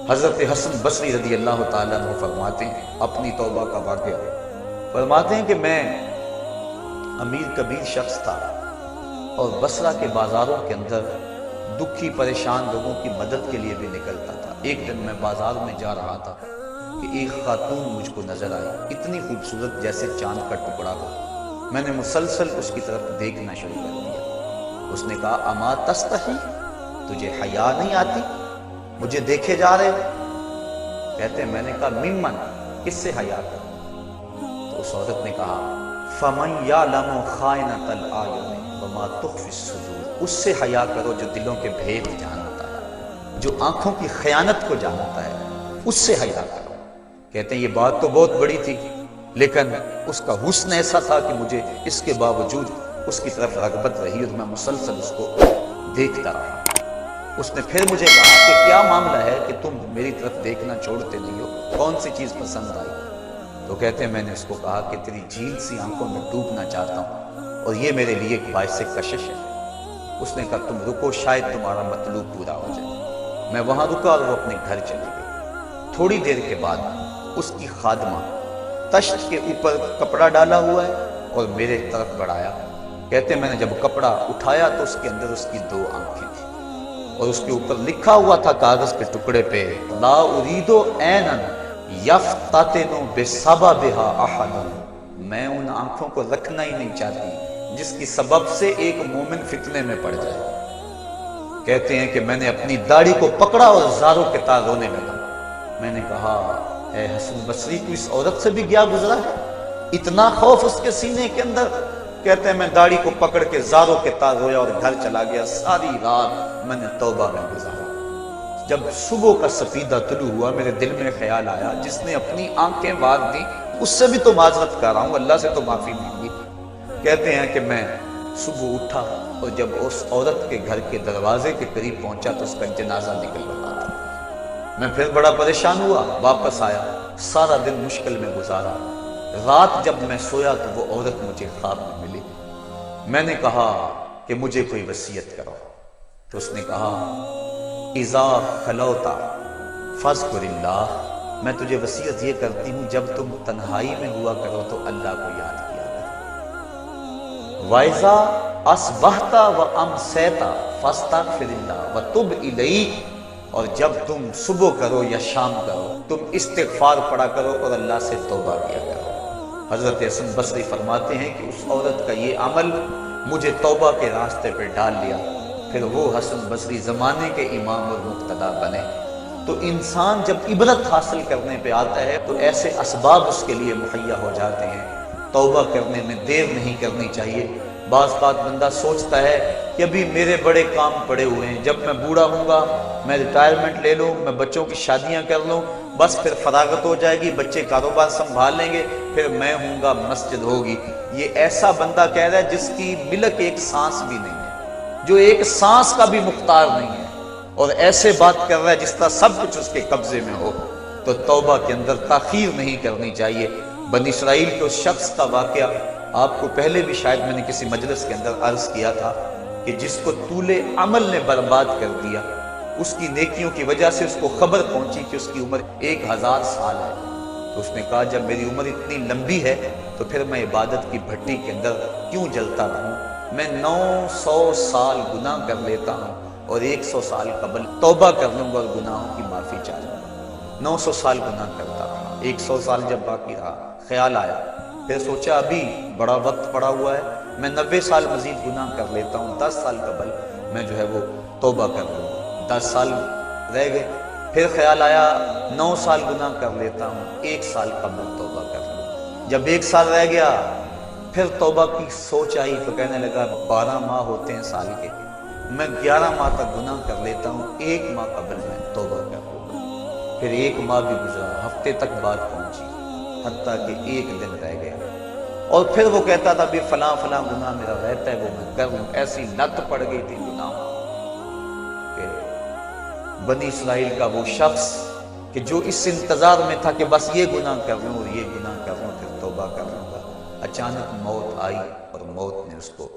حضرت حسن بصری رضی اللہ تعالیٰ عنہ فرماتے ہیں اپنی توبہ کا واقعہ فرماتے ہیں کہ میں امیر کبیر شخص تھا اور بصرہ کے بازاروں کے اندر دکھی پریشان لوگوں کی مدد کے لیے بھی نکلتا تھا۔ ایک دن میں بازار میں جا رہا تھا کہ ایک خاتون مجھ کو نظر آئی، اتنی خوبصورت جیسے چاند کا ٹکڑا ہو۔ میں نے مسلسل اس کی طرف دیکھنا شروع کر دیا۔ اس نے کہا اما تستحی، تجھے حیا نہیں آتی؟ مجھے دیکھے جا رہے ہو؟ کہتے ہیں میں نے کہا ممن، کس سے حیا کروں؟ تو اس عورت نے کہا فمن یعلم خائنۃ الاعین وما تخفی الصدور، اس سے حیا کرو جو دلوں کے بھید جانتا ہے، جو آنکھوں کی خیانت کو جانتا ہے، اس سے حیا کرو۔ کہتے ہیں یہ بات تو بہت بڑی تھی، لیکن اس کا حسن ایسا تھا کہ مجھے اس کے باوجود اس کی طرف رغبت رہی اور میں مسلسل اس کو دیکھتا رہا۔ اس نے پھر مجھے کہا کہ کیا معاملہ ہے کہ تم میری طرف دیکھنا چھوڑتے نہیں ہو، کون سی چیز پسند آئی؟ تو کہتے ہیں میں نے اس کو کہا کہ تیری جھیل سی آنکھوں میں ڈوبنا چاہتا ہوں اور یہ میرے لیے ایک باعث کشش ہے۔ اس نے کہا تم رکو، شاید تمہارا مطلوب پورا ہو جائے۔ میں وہاں رکا اور وہ اپنے گھر چلی گئی۔ تھوڑی دیر کے بعد اس کی خادمہ تشت کے اوپر کپڑا ڈالا ہوا ہے اور میرے طرف بڑھایا۔ کہتے ہیں میں نے جب کپڑا اٹھایا تو اس کے اندر اس کی دو آنکھیں تھیں اور اس کے اوپر لکھا ہوا تھا کاغذ کے ٹکڑے پہ لا اريد عینا یفتتن بسببها احد، میں ان آنکھوں کو رکھنا ہی نہیں چاہتی جس کی سبب سے ایک مومن فتنے میں پڑ جائے۔ کہتے ہیں کہ میں نے اپنی داڑھی کو پکڑا اور زاروں کے تار رونے لگا۔ میں نے کہا اے حسن بصری، تو اس عورت سے بھی گیا گزرا ہے؟ اتنا خوف اس کے سینے کے اندر؟ کہتے ہیں میں داڑھی کو پکڑ کے زاروں کے تار رویا اور گھر چلا گیا۔ ساری رات میں نے توبہ میں گزارا۔ جب صبح کا سفیدہ طلوع ہوا میرے دل میں خیال آیا جس نے اپنی آنکھیں وار دی اس سے بھی تو معذرت کر رہا ہوں، اللہ سے تو معافی مانگی۔ کہتے ہیں کہ میں صبح اٹھا اور جب اس عورت کے گھر کے دروازے کے قریب پہنچا تو اس کا جنازہ نکل رہا تھا۔ میں پھر بڑا پریشان ہوا، واپس آیا، سارا دن مشکل میں گزارا۔ رات جب میں سویا تو وہ عورت مجھے خواب میں ملی۔ میں نے کہا کہ مجھے کوئی وصیت کرو، تو اس نے کہا اذا خلوتا فاذکر اللہ، میں تجھے وصیت یہ کرتی ہوں جب تم تنہائی میں ہوا کرو تو اللہ کو یاد کیا کرو۔ وَإِذَا أَصْبَحْتَ وَأَمْسَيْتَ فَاسْتَغْفِرِ اللَّهَ وَتُبْ إِلَيْهِ، اور جب تم صبح کرو یا شام کرو تم استغفار پڑھا کرو اور اللہ سے توبہ کیا کرو۔ حضرت حسن بصری فرماتے ہیں کہ اس عورت کا یہ عمل مجھے توبہ کے راستے پر ڈال لیا۔ پھر وہ حسن بصری زمانے کے امام اور مقتدا بنے۔ تو انسان جب عبرت حاصل کرنے پہ آتا ہے تو ایسے اسباب اس کے لیے مہیا ہو جاتے ہیں۔ توبہ کرنے میں دیر نہیں کرنی چاہیے۔ بعض بات بندہ سوچتا ہے کہ ابھی میرے بڑے کام پڑے ہوئے ہیں، جب میں بوڑھا ہوں گا میں ریٹائرمنٹ لے لوں، میں بچوں کی شادیاں کر لوں، بس پھر فراغت ہو جائے گی، بچے کاروبار سنبھال لیں گے، پھر میں ہوں گا، مسجد ہوگی۔ یہ ایسا بندہ کہہ رہا ہے جس کی ملک ایک سانس بھی نہیں ہے، جو ایک سانس کا بھی مختار نہیں ہے، اور ایسے بات کر رہا ہے جس طرح سب کچھ اس کے قبضے میں ہو۔ تو توبہ کے اندر تاخیر نہیں کرنی چاہیے۔ بنی اسرائیل کے اس شخص کا واقعہ آپ کو پہلے بھی شاید میں نے کسی مجلس کے اندر عرض کیا تھا کہ جس کو طول عمل نے برباد کر دیا، اس کی نیکیوں کی وجہ سے اس کو خبر پہنچی کہ اس کی عمر 1000 سال ہے، تو اس نے کہا جب میری عمر اتنی لمبی ہے تو پھر میں عبادت کی بھٹی کے اندر کیوں جلتا رہوں؟ میں 900 سال گناہ کر لیتا ہوں اور 100 سال قبل توبہ کر لوں گا اور گناہوں کی معافی چاہ لوں گا۔ 900 سال گناہ کرتا رہا، 100 سال جب باقی رہا خیال آیا، پھر سوچا ابھی بڑا وقت پڑا ہوا ہے، میں 90 سال مزید گناہ کر لیتا ہوں، 10 سال قبل میں جو ہے وہ توبہ کر لوں گا۔ 10 سال رہ گئے، پھر خیال آیا 9 سال گناہ کر لیتا ہوں، 1 سال قبل توبہ کر لوں۔ جب 1 سال رہ گیا پھر توبہ کی سوچ آئی تو کہنے لگا 12 ماہ ہوتے ہیں سال کے، میں 11 ماہ تک گناہ کر لیتا ہوں، 1 ماہ قبل میں توبہ کر لوں گا۔ پھر 1 ماہ بھی گزرا، ہفتے تک بات پہنچی، حتیٰ کہ 1 دن رہ گیا، اور پھر وہ کہتا تھا بھی فلاں فلاں گناہ میرا رہتا ہے وہ میں کر لوں۔ ایسی لت پڑ گئی تھی گناہ کہ بنی اسرائیل کا وہ شخص کہ جو اس انتظار میں تھا کہ بس یہ گناہ کر لوں اور یہ گناہ کر لوں پھر توبہ کر لوں گا، اچانک موت آئی اور موت نے اس کو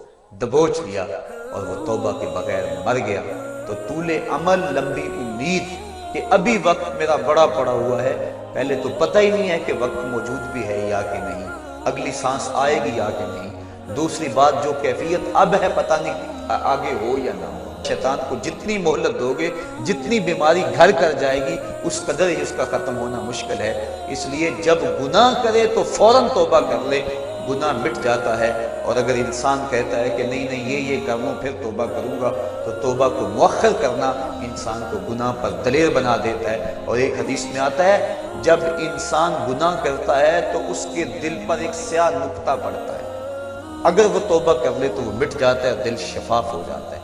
دبوچ لیا اور وہ توبہ کے بغیر مر گیا۔ تو تو طول عمل لمبی امید کہ ابھی وقت میرا بڑا پڑا ہوا ہے، پہلے تو پتہ ہی نہیں ہے کہ وقت موجود بھی ہے یا کہ نہیں، اگلی سانس آئے گی یا کہ نہیں، دوسری بات جو کیفیت اب ہے پتہ نہیں آگے ہو یا نہ ہو۔ شیطان کو جتنی مہلت دو گے، جتنی بیماری گھر کر جائے گی، اس قدر ہی اس کا ختم ہونا مشکل ہے۔ اس لیے جب گناہ کرے تو فوراً توبہ کر لے، گناہ مٹ جاتا ہے۔ اور اگر انسان کہتا ہے کہ نہیں نہیں یہ کر لوں پھر توبہ کروں گا، تو توبہ کو مؤخر کرنا انسان کو گناہ پر دلیر بنا دیتا ہے۔ اور ایک حدیث میں آتا ہے جب انسان گناہ کرتا ہے تو اس کے دل پر ایک سیاہ نقطہ پڑتا ہے، اگر وہ توبہ کر لے تو وہ مٹ جاتا ہے، دل شفاف ہو جاتا ہے۔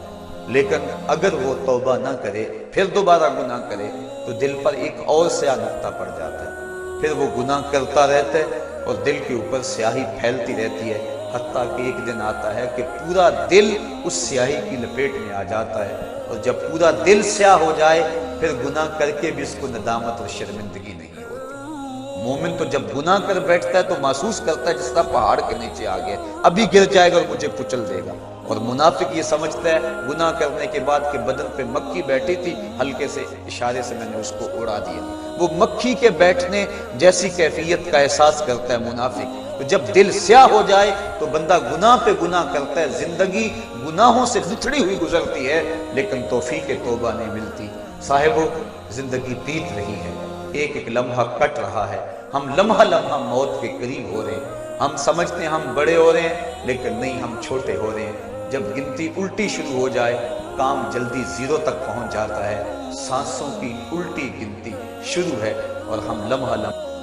لیکن اگر وہ توبہ نہ کرے پھر دوبارہ گناہ کرے تو دل پر ایک اور سیاہ نقطہ پڑ جاتا ہے، پھر وہ گناہ کرتا رہتا ہے اور دل کے اوپر سیاہی پھیلتی رہتی ہے، حتیٰ کہ ایک دن آتا ہے کہ پورا دل اس سیاہی کی لپیٹ میں آ جاتا ہے، اور جب پورا دل سیاہ ہو جائے پھر گناہ کر کے بھی اس کو ندامت اور شرمندگی نہیں ہوتی۔ مومن تو جب گناہ کر بیٹھتا ہے تو محسوس کرتا ہے جس طرح پہاڑ کے نیچے آ گیا، ابھی گر جائے گا اور مجھے کچل دے گا۔ اور منافق یہ سمجھتا ہے گناہ کرنے کے بعد کہ بدن پہ مکھی بیٹھی تھی، ہلکے سے اشارے سے میں نے اس کو اڑا دیا، وہ مکھی کے بیٹھنے جیسی کیفیت کا احساس کرتا ہے منافق۔ تو جب دل سیاہ ہو جائے تو بندہ گناہ پہ گناہ کرتا ہے، زندگی گناہوں سے لتھڑی ہوئی گزرتی ہے لیکن توفیق توبہ نہیں ملتی۔ صاحبو، زندگی بیت رہی ہے، ایک ایک لمحہ کٹ رہا ہے، ہم لمحہ لمحہ موت کے قریب ہو رہے ہیں، ہم سمجھتے ہیں ہم بڑے ہو رہے ہیں لیکن نہیں، ہم چھوٹے ہو رہے ہیں۔ جب گنتی الٹی شروع ہو جائے کام جلدی زیرو تک پہنچ جاتا ہے، سانسوں کی الٹی گنتی شروع ہے اور ہم لمحہ لمحہ